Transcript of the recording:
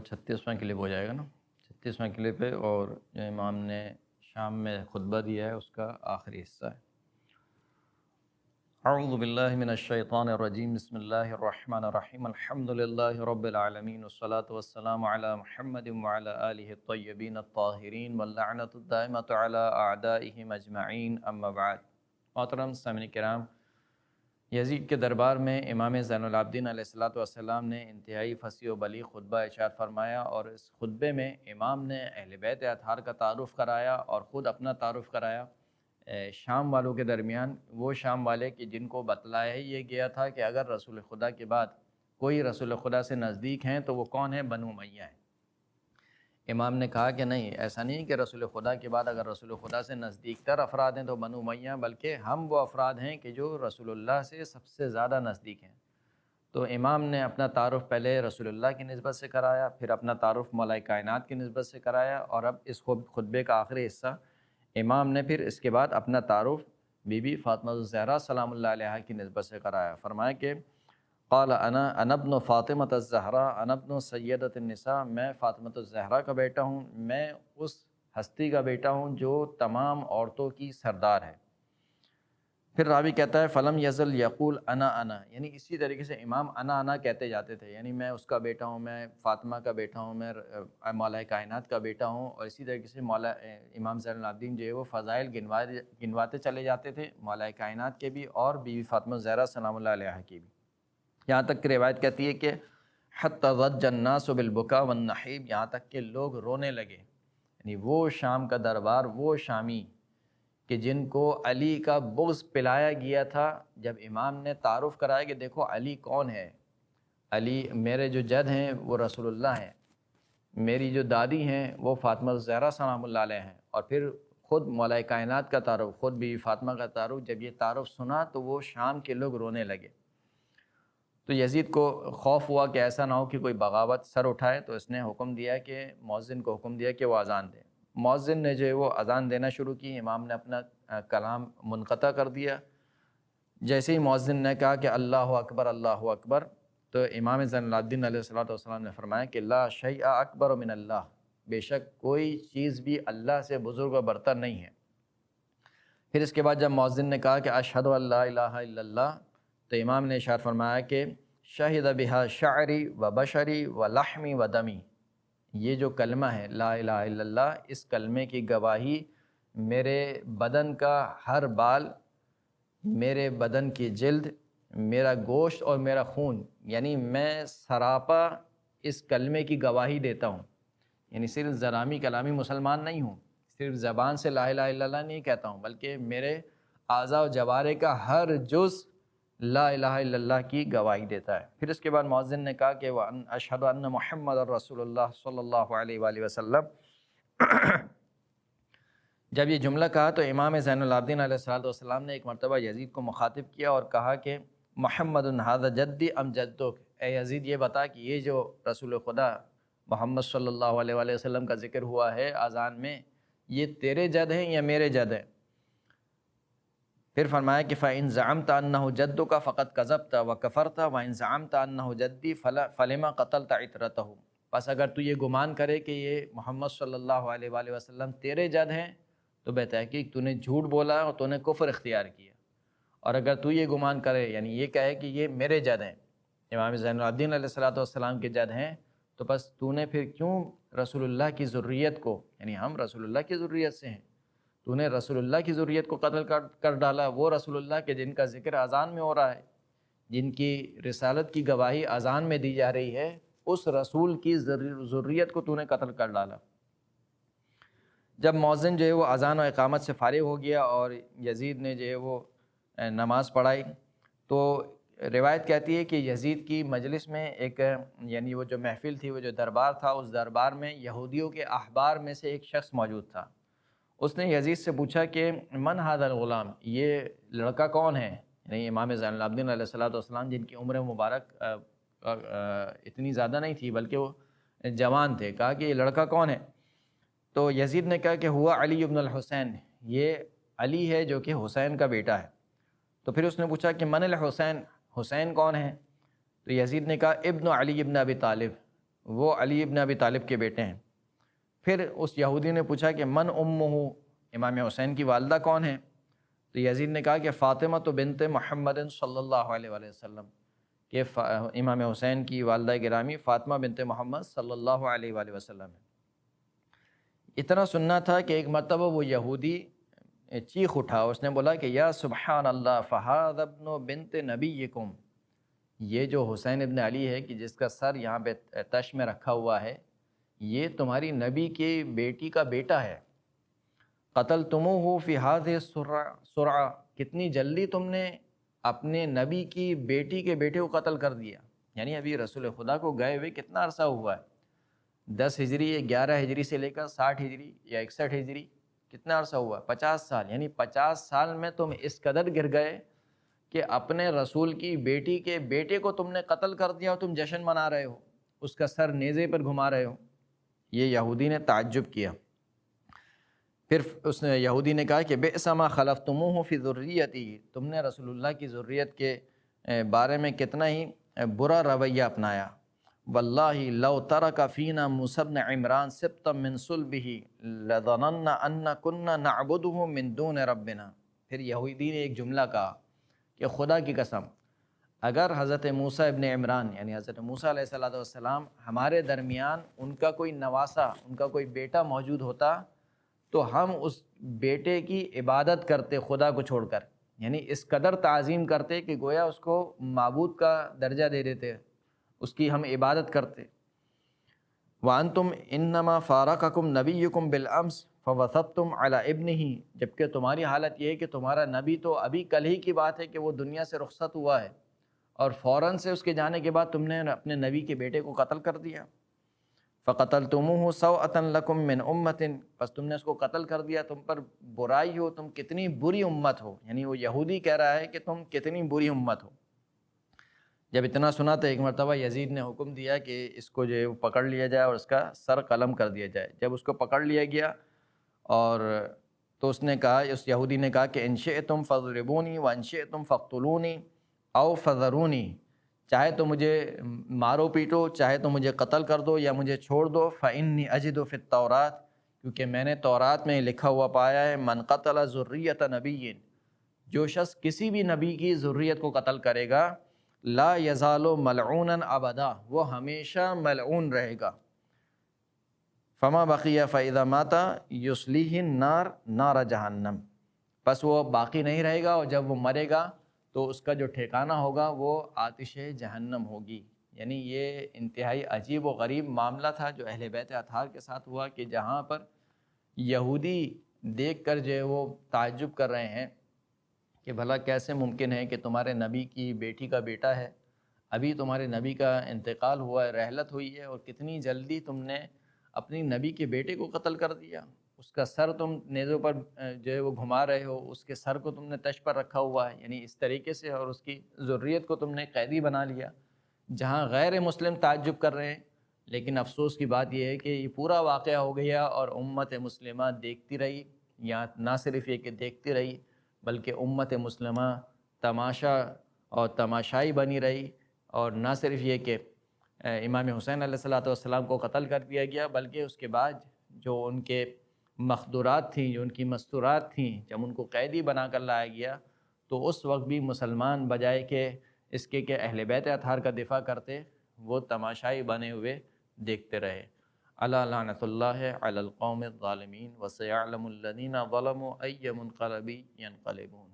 36واں clip ہو جائے گا نا، 36واں clip ہے، اور جو امام نے شام میں خطبہ دیا ہے اس کا آخری حصہ ہے۔ اعوذ باللہ من الشیطان الرجیم، بسم اللہ الرحمن الرحیم، الحمد للہ رب العالمین، والصلاة والسلام علی محمد وعلی آلہ الطیبین الطاہرین، واللعنۃ الدائمۃ علی اعدائہم اجمعین، اما بعد۔ محترم سامعین کرام، یزید کے دربار میں امام زین العابدین علیہ الصلوۃ والسلام نے انتہائی فصیح و بلیغ خطبہ ارشاد فرمایا، اور اس خطبے میں امام نے اہل بیت اطہار کا تعارف کرایا اور خود اپنا تعارف کرایا شام والوں کے درمیان، وہ شام والے کہ جن کو بتلایا ہی یہ گیا تھا کہ اگر رسول خدا کے بعد کوئی رسول خدا سے نزدیک ہیں تو وہ کون ہیں؟ بنو امیہ ہیں۔ امام نے کہا کہ نہیں، ایسا نہیں کہ رسول خدا کے بعد اگر رسول خدا سے نزدیک تر افراد ہیں تو بنو امیہ، بلکہ ہم وہ افراد ہیں کہ جو رسول اللہ سے سب سے زیادہ نزدیک ہیں۔ تو امام نے اپنا تعارف پہلے رسول اللہ کی نسبت سے کرایا، پھر اپنا تعارف مولا کائنات کی نسبت سے کرایا، اور اب اس خطبے کا آخری حصہ امام نے پھر اس کے بعد اپنا تعارف بی بی فاطمہ الزہرا سلام اللہ علیہا کی نسبت سے کرایا۔ فرمایا کہ قال انا ابن فاطمہ الزہرا انا ابن سیدۃ النساء، میں فاطمہ الزہرا کا بیٹا ہوں، میں اس ہستی کا بیٹا ہوں جو تمام عورتوں کی سردار ہے۔ پھر راوی کہتا ہے فلم یزل یقول انا، یعنی اسی طریقے سے امام انا کہتے جاتے تھے، یعنی میں اس کا بیٹا ہوں، میں فاطمہ کا بیٹا ہوں، میں مولا کائنات کا بیٹا ہوں، اور اسی طریقے سے امام زین العابدین جو ہے وہ فضائل گنواتے چلے جاتے تھے مولا کائنات کے بھی اور بی بی فاطمہ الزہرا سلام اللہ علیہا کی بھی، یہاں تک کہ روایت کہتی ہے کہ حتی ضج الناس بالبکاء والنحیب، یہاں تک کہ لوگ رونے لگے، یعنی وہ شام کا دربار، وہ شامی کہ جن کو علی کا بغض پلایا گیا تھا، جب امام نے تعارف کرایا کہ دیکھو علی کون ہے، علی میرے جو جد ہیں وہ رسول اللہ ہیں، میری جو دادی ہیں وہ فاطمہ الزہرا سلام اللہ علیہ ہیں، اور پھر خود مولا کائنات کا تعارف، خود بی فاطمہ کا تعارف، جب یہ تعارف سنا تو وہ شام کے لوگ رونے لگے۔ تو یزید کو خوف ہوا کہ ایسا نہ ہو کہ کوئی بغاوت سر اٹھائے، تو اس نے حکم دیا کہ مؤذن کو حکم دیا کہ وہ اذان دے۔ مؤذن نے جو ہے وہ اذان دینا شروع کی، امام نے اپنا کلام منقطع کر دیا۔ جیسے ہی مؤذن نے کہا کہ اللہ اکبر اللہ اکبر، تو امام زین العابدین علیہ الصلوۃ والسلام نے فرمایا کہ لا شیء اکبر من اللہ، بے شک کوئی چیز بھی اللہ سے بزرگ و برتر نہیں ہے۔ پھر اس کے بعد جب مؤذن نے کہا کہ اشہد ان لا الہ الا اللہ، تو امام نے ارشاد فرمایا کہ شہد بہا شعری و بشری و لحمی و دمی، یہ جو کلمہ ہے لا الہ الا اللہ، اس کلمے کی گواہی میرے بدن کا ہر بال، میرے بدن کی جلد، میرا گوشت اور میرا خون، یعنی میں سراپا اس کلمے کی گواہی دیتا ہوں، یعنی صرف زرامی کلامی مسلمان نہیں ہوں، صرف زبان سے لا الہ الا اللہ نہیں کہتا ہوں، بلکہ میرے اعضاء و جوارح کا ہر جز لا الہ الا اللہ کی گواہی دیتا ہے۔ پھر اس کے بعد مؤذن نے کہا کہ اشہد ان محمد رسول اللہ صلی اللہ علیہ وآلہ وسلم۔ جب یہ جملہ کہا تو امام زین العابدین علیہ الصلوۃ والسلام نے ایک مرتبہ یزید کو مخاطب کیا اور کہا کہ محمد ھذا جدی ام جدک، اے یزید یہ بتا کہ یہ جو رسول خدا محمد صلی اللہ علیہ وآلہ وسلم کا ذکر ہوا ہے اذان میں، یہ تیرے جد ہیں یا میرے جد ہیں؟ پھر فرمایا کہ فَإِن زَعَمْتَ أَنَّهُ جَدُّكَ فَقَدْ كَذَبْتَ وَكَفَرْتَ وَإِن زَعَمْتَ أَنَّهُ جَدِّي فَلِمَ قَتَلْتَ عِتْرَتَهُ، پس اگر تو یہ گمان کرے کہ یہ محمد صلی اللہ علیہ وآلہ وسلم تیرے جد ہیں تو بے تحقیق تو نے جھوٹ بولا اور تو نے کفر اختیار کیا، اور اگر تو یہ گمان کرے یعنی یہ کہے کہ یہ میرے جد ہیں، امام زین العابدین علیہ الصلوۃ والسلام کے جد ہیں، تو بس تو نے پھر کیوں رسول اللہ کی ذریت کو، یعنی ہم رسول اللہ کی ذریت سے ہیں، تو نے رسول اللہ کی ذریت کو قتل کر ڈالا، وہ رسول اللہ کے جن کا ذکر اذان میں ہو رہا ہے، جن کی رسالت کی گواہی اذان میں دی جا رہی ہے، اس رسول کی ذریت کو تو نے قتل کر ڈالا۔ جب مؤذن جو ہے وہ اذان و اقامت سے فارغ ہو گیا اور یزید نے جو ہے وہ نماز پڑھائی، تو روایت کہتی ہے کہ یزید کی مجلس میں ایک، یعنی وہ جو محفل تھی، وہ جو دربار تھا، اس دربار میں یہودیوں کے احبار میں سے ایک شخص موجود تھا۔ اس نے یزید سے پوچھا کہ من ھذا الغلام، یہ لڑکا کون ہے؟ یعنی امام زین العابدین علیہ الصلوۃ والسلام جن کی عمر مبارک اتنی زیادہ نہیں تھی بلکہ وہ جوان تھے، کہا کہ یہ لڑکا کون ہے؟ تو یزید نے کہا کہ ہوا علی ابن الحسین، یہ علی ہے جو کہ حسین کا بیٹا ہے۔ تو پھر اس نے پوچھا کہ من الحسین، حسین کون ہے؟ تو یزید نے کہا ابن علی ابن ابی طالب، وہ علی ابن ابی طالب کے بیٹے ہیں۔ پھر اس یہودی نے پوچھا کہ من امہ، امام حسین کی والدہ کون ہیں؟ تو یزید نے کہا کہ فاطمہ تو بنت محمد صلی اللہ علیہ وآلہ وسلم، کہ امام حسین کی والدہ گرامی فاطمہ بنت محمد صلی اللہ علیہ وآلہ وسلم ہے۔ اتنا سننا تھا کہ ایک مرتبہ وہ یہودی چیخ اٹھا، اس نے بولا کہ یا سبحان اللہ فہذا ابن بنت نبیکم، یہ جو حسین ابن علی ہے کہ جس کا سر یہاں پہ تش میں رکھا ہوا ہے، یہ تمہاری نبی کی بیٹی کا بیٹا ہے۔ قتلتموہ فی ہذہ السرعہ، کتنی جلدی تم نے اپنے نبی کی بیٹی کے بیٹے کو قتل کر دیا، یعنی ابھی رسول خدا کو گئے ہوئے کتنا عرصہ ہوا ہے؟ 10 ہجری یا 11 ہجری سے لے کر 60 ہجری یا 61 ہجری، کتنا عرصہ ہوا؟ 50 سال، یعنی 50 سال میں تم اس قدر گر گئے کہ اپنے رسول کی بیٹی کے بیٹے کو تم نے قتل کر دیا اور تم جشن منا رہے ہو، اس کا سر نیزے پر گھما رہے ہو۔ یہ یہودی نے تعجب کیا۔ پھر اس نے یہودی نے کہا کہ بئس ما خلفتموہ فی ذریتی، تم نے رسول اللہ کی ذریت کے بارے میں کتنا ہی برا رویہ اپنایا۔ واللہ لو ترک فینا موسیٰ بن عمران سبطا من صلبہ لظننا ان کنا نعبدہ من دون ربنا۔ پھر یہودی نے ایک جملہ کہا کہ خدا کی قسم، اگر حضرت موسیٰ ابن عمران یعنی حضرت موسیٰ علیہ السلام ہمارے درمیان ان کا کوئی نواسہ، ان کا کوئی بیٹا موجود ہوتا تو ہم اس بیٹے کی عبادت کرتے خدا کو چھوڑ کر، یعنی اس قدر تعظیم کرتے کہ گویا اس کو معبود کا درجہ دے دیتے، اس کی ہم عبادت کرتے۔ وَأَنْتُمْ إِنَّمَا فَارَقَكُمْ نَبِيُّكُمْ بِالْأَمْسِ فَوَثَبْتُمْ عَلَى ابْنِهِ، جبکہ تمہاری حالت یہ ہے کہ تمہارا نبی تو ابھی کل ہی کی بات ہے کہ وہ دنیا سے رخصت ہوا ہے، اور فوراً سے اس کے جانے کے بعد تم نے اپنے نبی کے بیٹے کو قتل کر دیا۔ فَقَتَلْتُمُوهُ سَوْءَةً لَكُمْ مِنْ أُمَّةٍ، پس تم نے اس کو قتل کر دیا، تم پر برائی ہو، تم کتنی بری امت ہو، یعنی وہ یہودی کہہ رہا ہے کہ تم کتنی بری امت ہو۔ جب اتنا سنا تو ایک مرتبہ یزید نے حکم دیا کہ اس کو جو ہے وہ پکڑ لیا جائے اور اس کا سر قلم کر دیا جائے۔ جب اس کو پکڑ لیا گیا اور تو اس نے کہا، اس یہودی نے کہا کہ ان شئتم فاضربونی وان شئتم فاقتلونی او فذرونی، چاہے تو مجھے مارو پیٹو، چاہے تو مجھے قتل کر دو یا مجھے چھوڑ دو۔ فإنی اجد فی التوراۃ، کیونکہ میں نے تورات میں لکھا ہوا پایا ہے، من قتل ذریۃ نبی، جو شخص کسی بھی نبی کی ذریت کو قتل کرے گا، لا یزال ملعونا ابدا، وہ ہمیشہ ملعون رہے گا۔ فما بقی فاذا مات یصلیہ النار نار جہنم، پس وہ باقی نہیں رہے گا، اور جب وہ مرے گا تو اس کا جو ٹھکانہ ہوگا وہ آتش جہنم ہوگی۔ یعنی یہ انتہائی عجیب و غریب معاملہ تھا جو اہل بیت اطہار کے ساتھ ہوا، کہ جہاں پر یہودی دیکھ کر جو ہے وہ تعجب کر رہے ہیں کہ بھلا کیسے ممکن ہے کہ تمہارے نبی کی بیٹی کا بیٹا ہے، ابھی تمہارے نبی کا انتقال ہوا ہے، رحلت ہوئی ہے، اور کتنی جلدی تم نے اپنی نبی کے بیٹے کو قتل کر دیا، اس کا سر تم نیزوں پر جو ہے وہ گھما رہے ہو، اس کے سر کو تم نے تش پر رکھا ہوا ہے، یعنی اس طریقے سے، اور اس کی ذریت کو تم نے قیدی بنا لیا۔ جہاں غیر مسلم تعجب کر رہے ہیں، لیکن افسوس کی بات یہ ہے کہ یہ پورا واقعہ ہو گیا اور امت مسلمہ دیکھتی رہی، یا نہ صرف یہ کہ دیکھتی رہی بلکہ امت مسلمہ تماشا اور تماشائی بنی رہی، اور نہ صرف یہ کہ امام حسین علیہ السلام کو قتل کر دیا گیا، بلکہ اس کے بعد جو ان کے مخدورات تھیں، جو ان کی مستورات تھیں، جب ان کو قیدی بنا کر لایا گیا تو اس وقت بھی مسلمان بجائے کہ اس کے کہ اہل بیت اطہار کا دفاع کرتے، وہ تماشائی بنے ہوئے دیکھتے رہے۔ الا لعنۃ اللہ علی القوم الظالمین وسیعلم الذین ظلموا ای منقلب ینقلبون۔